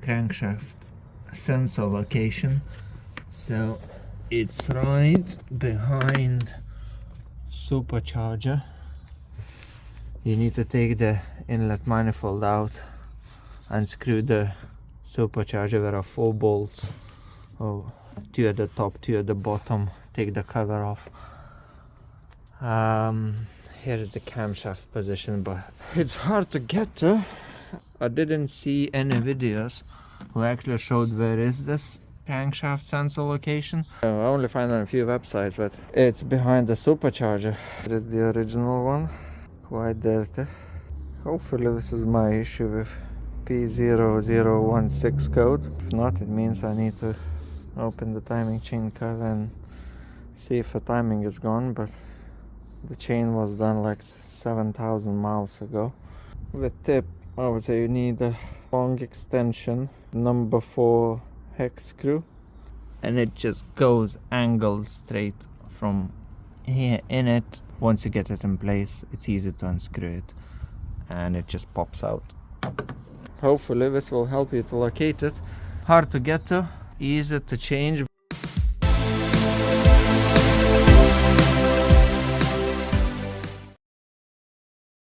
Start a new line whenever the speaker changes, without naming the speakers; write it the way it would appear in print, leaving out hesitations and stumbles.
crankshaft sensor location. So it's right behind supercharger. You need to take the inlet manifold out, unscrew the supercharger. There are 4 bolts, 2 at the top, 2 at the bottom. Take the cover off. Here is the camshaft position, but it's hard to get to. I didn't see any videos who actually showed where is this crankshaft sensor location. I only found on a few websites, but it's behind the supercharger. It is the original one, quite dirty. Hopefully this is my issue with P0016 code. If not, it means I need to open the timing chain cover and see if the timing is gone, but the chain was done like 7,000 miles ago. The tip, I would say you need a long extension, number 4 hex screw, and it just goes angled straight from here in it. Once you get it in place, it's easy to unscrew it and it just pops out. Hopefully this will help you to locate it. Hard to get to, easy to change.